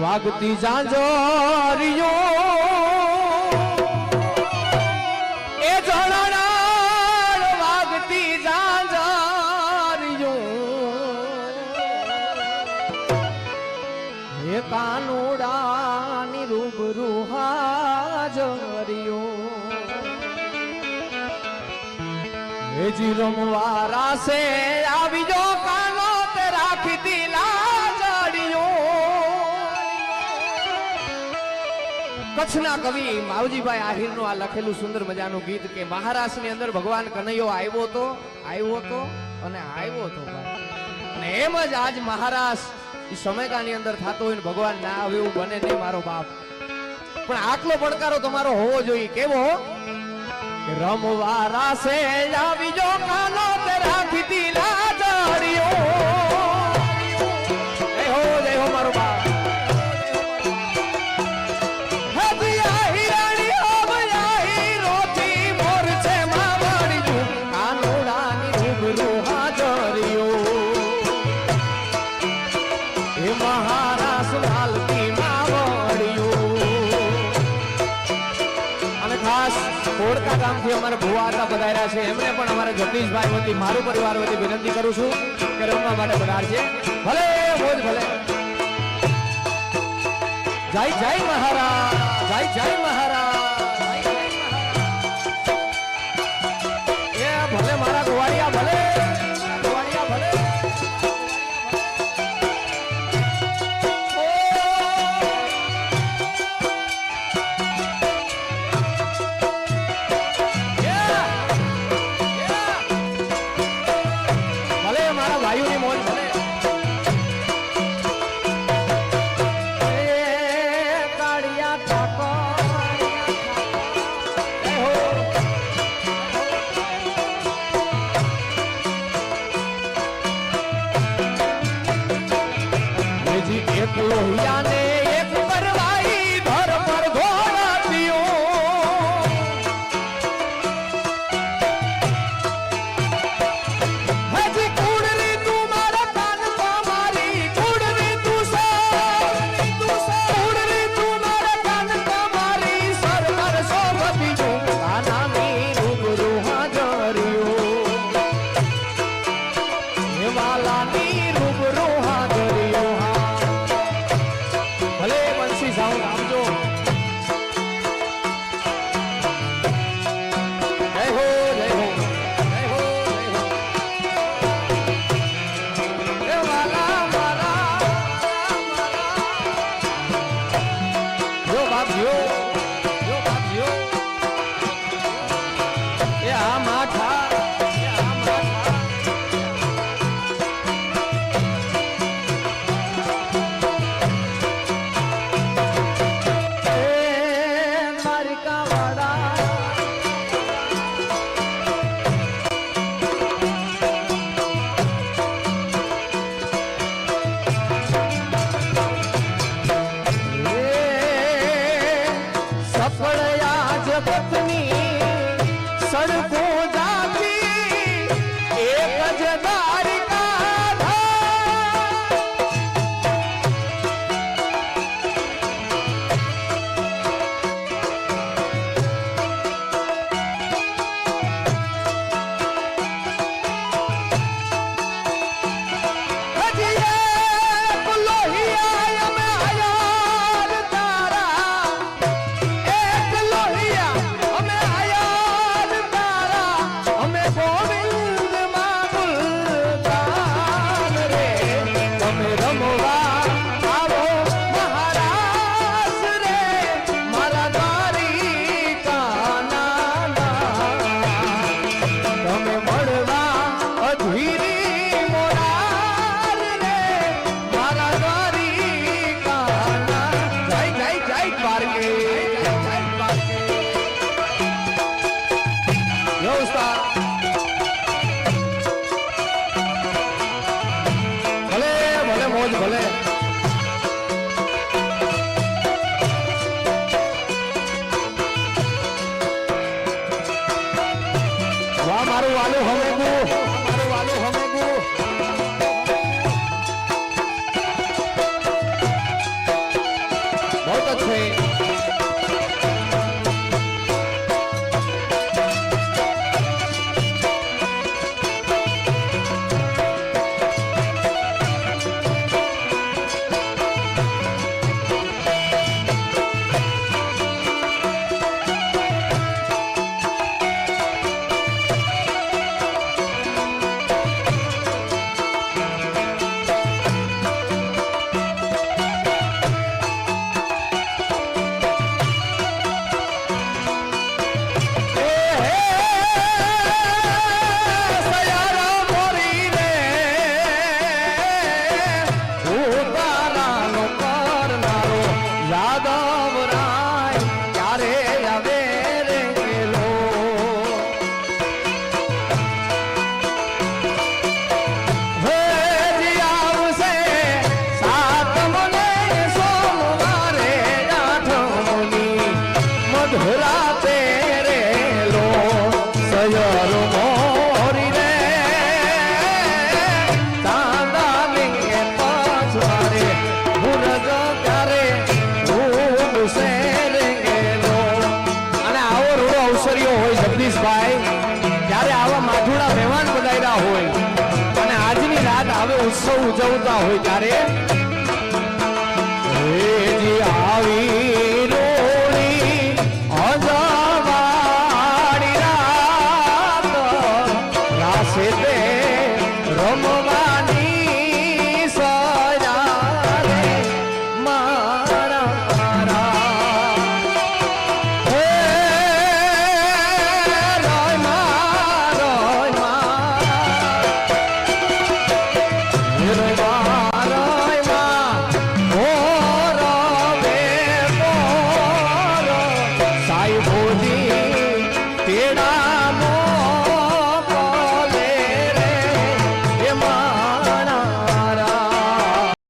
વાગતી ઝાંઝરિયો એ જણાણાળ વાગતી ઝાંઝરિયો હે કાનુડાની રૂબરૂ હાજરિયો હેજી રમવા રાસે આવી જો કાનો તે રાખી દીલા જડિયો કચ્છના કવિ માવજીભાઈ આહિરનું આ લખેલું સુંદર મજાનું ગીત કે મહારાષ્ટ્રની અંદર ભગવાન કનૈયો આવ્યો તો અને આવ્યો તો અને એમ જ આજ મહારાષ્ટ્ર સમયગાની અંદર થતો હોય ને ભગવાન ના આવે એવું બને નહીં મારો બાપ પણ આટલો પડકારો તમારો હોવો જોઈએ કેવો રમવા રાસે આવી જો કાનો તે રાખી દીલા જડિયો જય હો મારો બાપ કોડકા ગામથી અમારા ભુવા હતા પધાર્યા છે એમને પણ અમારા જગદીશભાઈ વતી મારું પરિવાર વતી વિનંતી કરું છું કે રમવા માટે પધારશે ભલે મોજ ભલે જય જય મહારાજ જય મહારાજ એ ભલે મારા ગોવાળિયા ભલે માધવરાય ક્યારે આવે રે ગેલો હે જી આવશે સાતમને સોમવારે આઠમની મધુરાતે રે લો સયર મોરી રે ચાંદાલિંગે પછવારે ભુરજ ત્યારે રૂપસે રે ગેલો અને આવો રૂડો અવસરીઓ હોય જગદીશભાઈ ત્યારે આવા માથુડા મહેમાન પધાર્યા હોય અને આજની રાત આવે ઉત્સવ ઉજવતા હોય ત્યારે જી આવી રોળી અજવાળી રાત રાસે તે રમવાની સજા રે મારા હે રોય મા સાઈ ભોજી તેડા